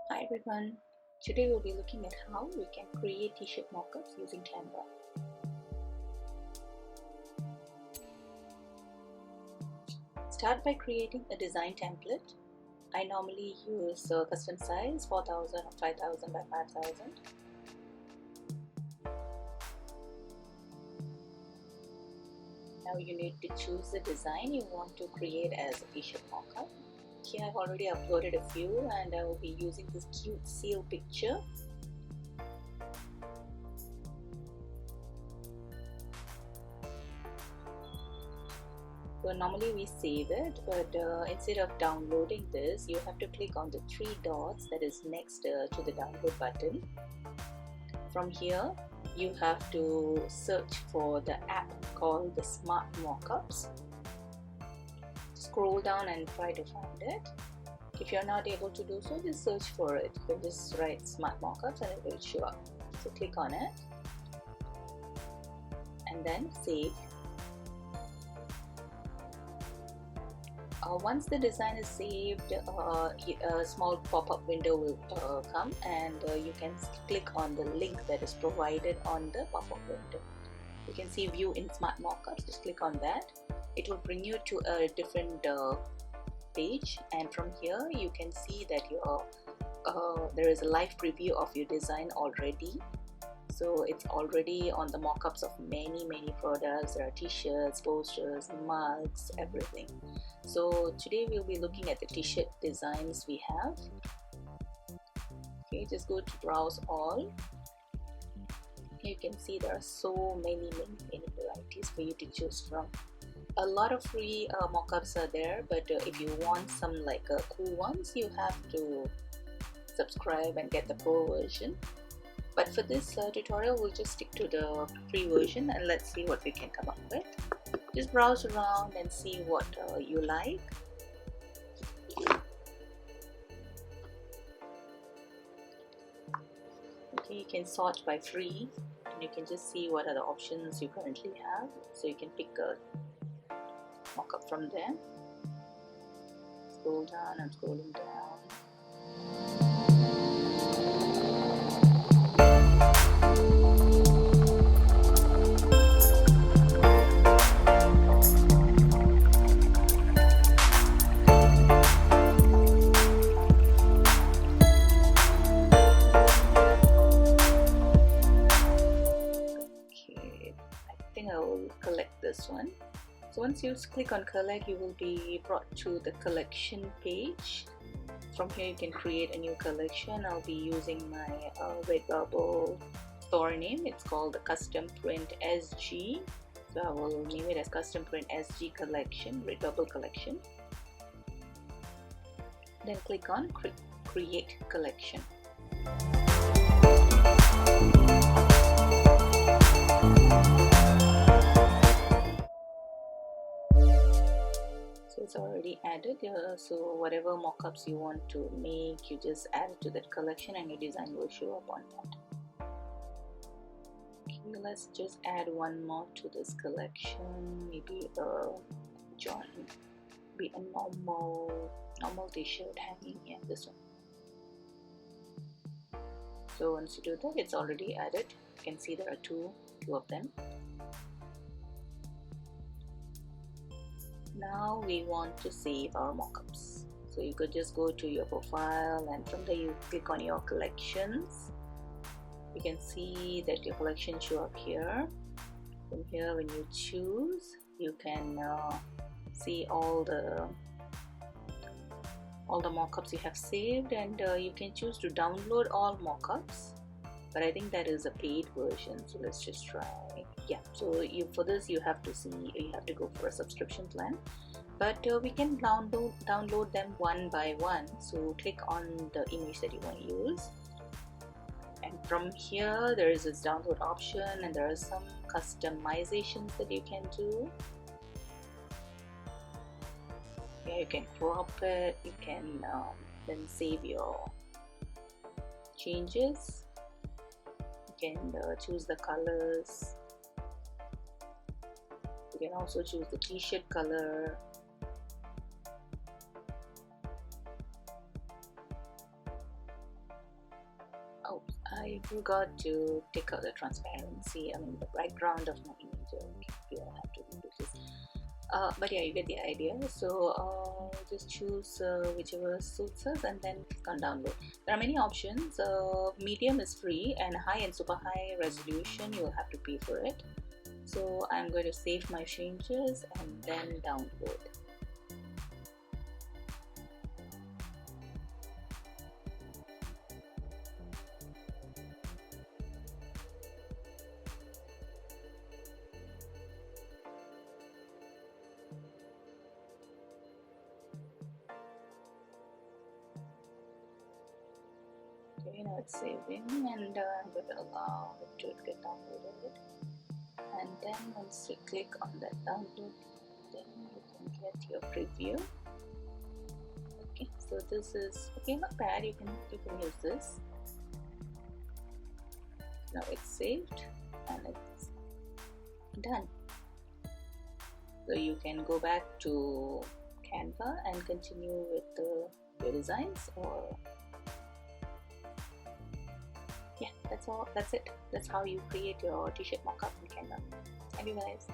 Hi everyone, today we'll be looking at how we can create t-shirt mockups using Canva. Start by creating a design template. I normally use custom size 4000 or 5000 by 5000. Now you need to choose the design you want to create as a t-shirt mockup. Here I've already uploaded a few and I will be using this cute seal picture. So normally we save it, but instead of downloading this, you have to click on the three dots that is next to the download button. From here, you have to search for the app called the Smart Mockups. Scroll down and try to find it. If you're not able to do so, just search for it. You can just write Smart Mockups and it will show up. So click on it and then save. Once the design is saved, a small pop-up window will come and you can click on the link that is provided on the pop-up window. You can see view in Smart Mockups, just click on that. It will bring you to a different page, and from here you can see that there is a live preview of your design already. So it's already on the mockups of many products. There are t-shirts, posters, mugs, everything. So today we'll be looking at the t-shirt designs we have. Okay, just go to browse all. Here you can see there are so many varieties for you to choose from. A lot of free mockups are there, but if you want some cool ones, you have to subscribe and get the pro version. But for this tutorial, we'll just stick to the free version and let's see what we can come up with. Just browse around and see what you like. Okay, you can sort by free and you can just see what are the options you currently have. So you can pick a mockup from there. Scroll down, I'm scrolling down. I will collect this one. So once you click on collect, you will be brought to the collection page. From here you can create a new collection. I'll be using my RedBubble store name. It's called the CustomPrintSG. So I will name it as CustomPrintSG collection, RedBubble collection. Then click on create collection. So it's already added, so whatever mockups you want to make, you just add it to that collection and your design will show up on that. Okay, let's just add one more to this collection, maybe a joint, be a normal t-shirt hanging here, this one. So once you do that, it's already added. You can see there are two of them. Now we want to save our mockups. So you could just go to your profile and from there you click on your collections. You can see that your collection show up here. From here, when you choose, you can see all the mockups you have saved, and you can choose to download all mockups. But I think that is a paid version, so let's just try. Yeah, so for this you have to go for a subscription plan, but we can download them one by one. So click on the image that you want to use, and from here there is this download option, and there are some customizations that you can do. Yeah, you can crop it, you can then save your changes. You can choose the colors. You can also choose the t-shirt color. I forgot to take out the transparency, I mean the background of my image. Okay, you don't have to do this. But yeah, you get the idea. So just choose whichever suits us and then click on download. There are many options. Medium is free, and high and super high resolution you will have to pay for it. So I'm going to save my changes and then download. Okay, now it's saving, and I'm going to allow it to get downloaded. And then once you click on that download, then you can get your preview. Okay, so this is okay, not bad. You can use this. Now it's saved and it's done. So you can go back to Canva and continue with your designs, or yeah, that's all. That's it. That's how you create your t-shirt mockup in Canva. Thank you guys.